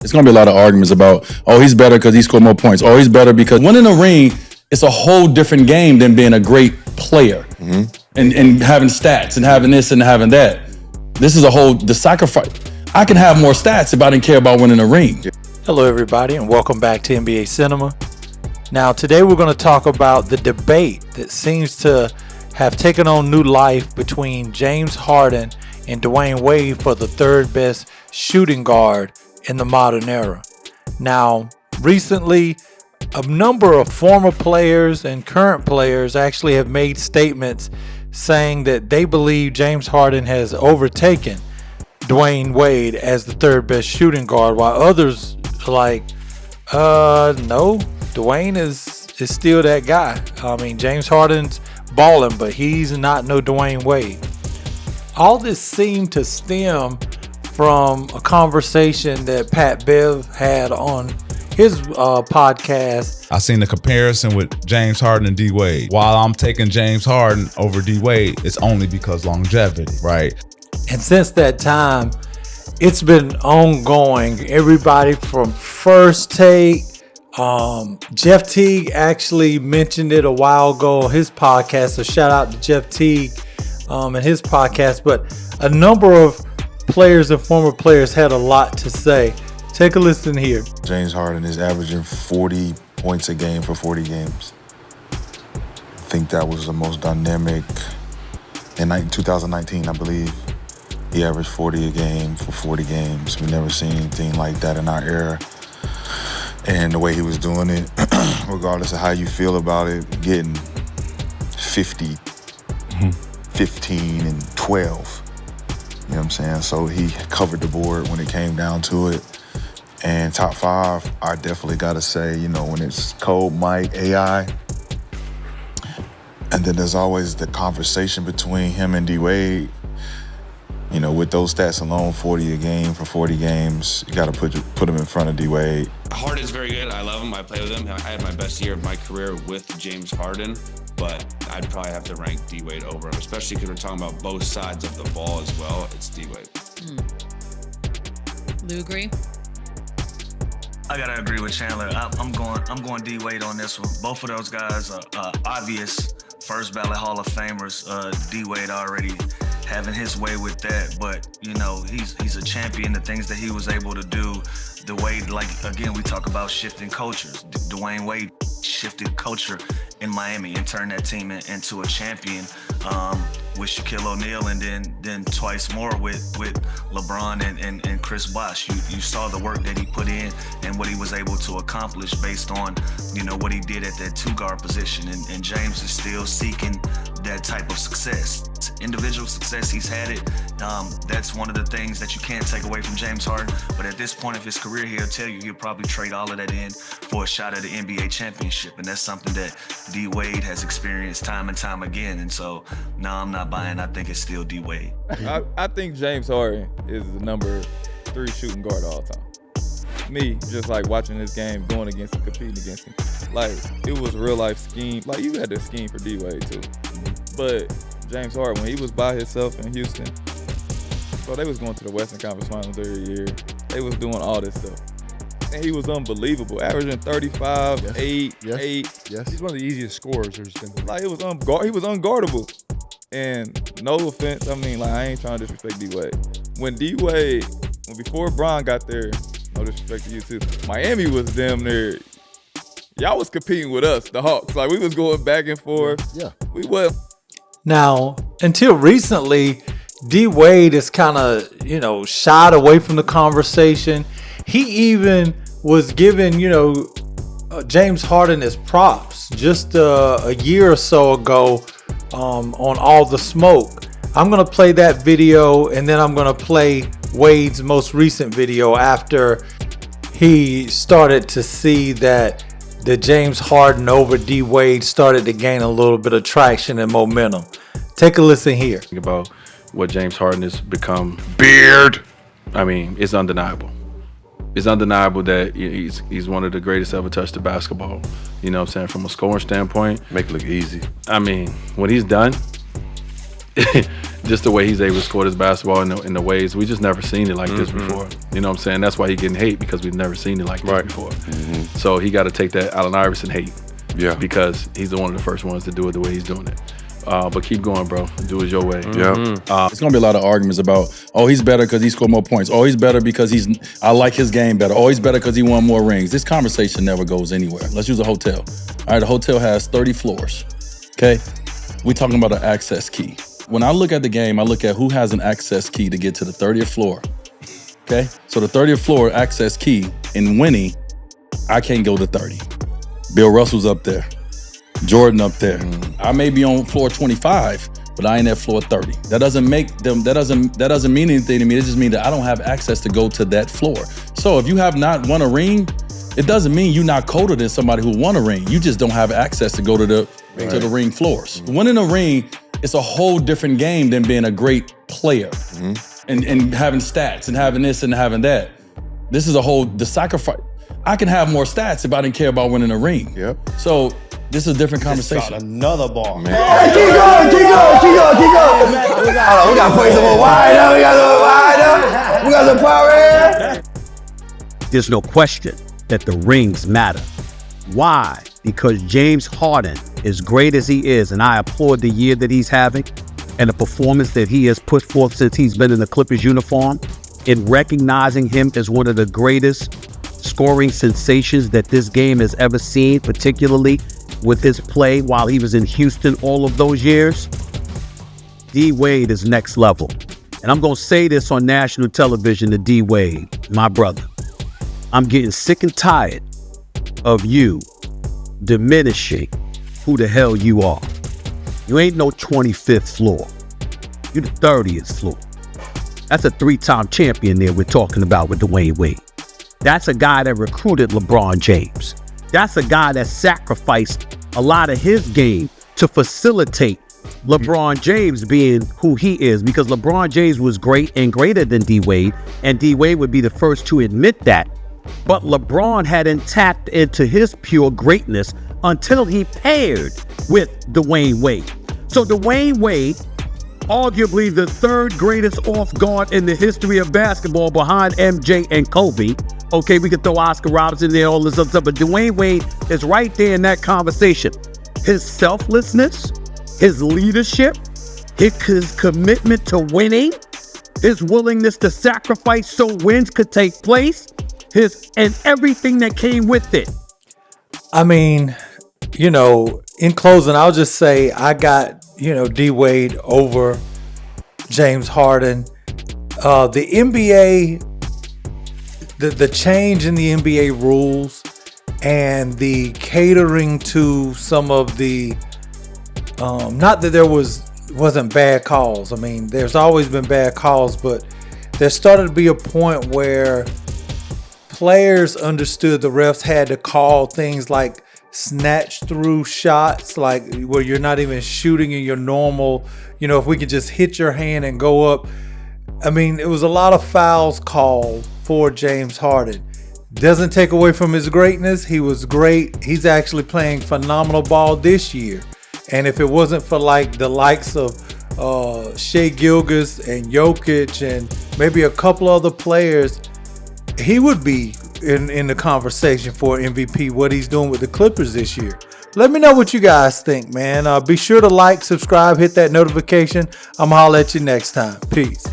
It's going to be a lot of arguments about, oh, he's better because he scored more points. Oh, he's better because winning a ring, it's a whole different game than being a great player and having stats and having this and having that. This is the sacrifice. I can have more stats if I didn't care about winning a ring. Hello, everybody, and welcome back to NBA Cinema. Now, today we're going to talk about the debate that seems to have taken on new life between James Harden and Dwayne Wade for the third best shooting guard in the modern era. Now, recently, a number of former players and current players actually have made statements saying that they believe James Harden has overtaken Dwayne Wade as the third best shooting guard, while others are like, no, Dwayne is still that guy. I mean, James Harden's balling, but he's not no Dwayne Wade. All this seemed to stem from a conversation that Pat Bev had on his podcast. I seen the comparison with James Harden and D Wade. While I'm taking James Harden over D Wade, it's only because longevity, right? And since that time, it's been ongoing. Everybody from First Take, Jeff Teague actually mentioned it a while ago on his podcast. So shout out to Jeff Teague and his podcast. But a number of players and former players had a lot to say. Take a listen here. James Harden is averaging 40 points a game for 40 games. I think that was the most dynamic. In 2019, I believe, he averaged 40 a game for 40 games. We never seen anything like that in our era. And the way he was doing it, regardless of how you feel about it, getting 50, 15, and 12. You know what I'm saying? So he covered the board when it came down to it. And top five, I definitely got to say, when it's Cole, Mike, AI. And then there's always the conversation between him and D Wade. With those stats alone, 40 a game for 40 games, you got to put him in front of D Wade. Harden's very good. I love him. I play with him. I had my best year of my career with James Harden, but I'd probably have to rank D Wade over him, especially because we're talking about both sides of the ball as well. It's D Wade. Lou, agree? I gotta agree with Chandler. I'm going D Wade on this one. Both of those guys are obvious first ballot Hall of Famers. D Wade already having his way with that, but he's a champion. The things that he was able to do, the way, again, we talk about shifting cultures. Dwayne Wade shifted culture in Miami and turned that team into a champion with Shaquille O'Neal, and then twice more with LeBron and Chris Bosh. You saw the work that he put in and what he was able to accomplish based on what he did at that two guard position. And James is still seeking that type of success. Individual success, he's had it. That's one of the things that you can't take away from James Harden. But at this point of his career, he'll tell you he'll probably trade all of that in for a shot at the NBA championship. And that's something that D Wade has experienced time and time again. And so, no, I'm not buying. I think it's still D Wade. I think James Harden is the number 3 shooting guard of all time. Me, just like watching this game, going against him, competing against him. Like, it was real life scheme. Like, you had to scheme for D Wade too. But James Harden, when he was by himself in Houston, so they was going to the Western Conference Finals every year. They was doing all this stuff. And he was unbelievable, averaging 35, 8. Yes. He's one of the easiest scorers there's been. Like, he was unguardable. And no offense, I ain't trying to disrespect D Wade. When before Bron got there, no disrespect to you too, Miami was damn near, y'all was competing with us, the Hawks. Like, we was going back and forth. Yeah. We was. Now, until recently, D Wade is kind of, shied away from the conversation. He even was giving, James Harden his props just a year or so ago on All the Smoke. I'm going to play that video, and then I'm going to play Wade's most recent video after he started to see that the James Harden over D Wade started to gain a little bit of traction and momentum. Take a listen here. Think about what James Harden has become. Beard. It's undeniable. It's undeniable that he's one of the greatest ever touched the basketball. You know what I'm saying? From a scoring standpoint. Make it look easy. When he's done, just the way he's able to score this basketball in the ways we just never seen it like this before. You know what I'm saying? That's why he's getting hate, because we've never seen it like this before. So he got to take that Allen Iverson hate. Yeah. Because he's one of the first ones to do it the way he's doing it. But keep going, bro. Do it your way. Yeah. It's gonna be a lot of arguments about, oh, he's better because he scored more points. Oh, he's better because I like his game better. Oh, he's better because he won more rings. This conversation never goes anywhere. Let's use a hotel. All right, the hotel has 30 floors. Okay, we're talking about an access key. When I look at the game, I look at who has an access key to get to the 30th floor. Okay, so the 30th floor access key in winning, I can't go to 30. Bill Russell's up there. Jordan up there. I may be on floor 25, but I ain't at floor 30. That doesn't mean anything to me. It just means that I don't have access to go to that floor. So if you have not won a ring, it doesn't mean you're not colder than somebody who won a ring. You just don't have access to go to the ring floors. Winning a ring, it's a whole different game than being a great player and having stats and having this and having that. This is the sacrifice. I can have more stats if I didn't care about winning a ring. Yep. So this is a different conversation. Another ball. Man. Hey, keep going. Hold on, we got to play some more wide up. We got some power here. There's no question that the rings matter. Why? Because James Harden, as great as he is, and I applaud the year that he's having and the performance that he has put forth since he's been in the Clippers uniform, in recognizing him as one of the greatest scoring sensations that this game has ever seen, particularly with his play while he was in Houston all of those years, D. Wade is next level. And I'm going to say this on national television to D. Wade, my brother. I'm getting sick and tired of you diminishing who the hell you are. You ain't no 25th floor. You're the 30th floor. That's a 3-time champion there we're talking about with Dwayne Wade. That's a guy that recruited LeBron James. That's a guy that sacrificed a lot of his game to facilitate LeBron James being who he is, because LeBron James was great and greater than D. Wade, and D. Wade would be the first to admit that. But LeBron hadn't tapped into his pure greatness until he paired with Dwayne Wade. So Dwayne Wade, arguably the third greatest off guard in the history of basketball behind MJ and Kobe. Okay, we could throw Oscar Robertson there, all this other stuff, but Dwayne Wade is right there in that conversation. His selflessness, his leadership, his commitment to winning, his willingness to sacrifice so wins could take place, and everything that came with it. I mean, in closing, I'll just say I got, D. Wade over James Harden. The NBA, the change in the NBA rules and the catering to some of the, not that there wasn't bad calls. I mean, there's always been bad calls, but there started to be a point where players understood the refs had to call things like snatch through shots, like where you're not even shooting in your normal, if we could just hit your hand and go up. I mean, it was a lot of fouls called for James Harden. Doesn't take away from his greatness. He was great. He's actually playing phenomenal ball this year. And if it wasn't for the likes of Shai Gilgeous and Jokic and maybe a couple other players, he would be in the conversation for MVP, what he's doing with the Clippers this year. Let me know what you guys think, man. Be sure to like, subscribe, hit that notification. I'm going to holler at you next time. Peace.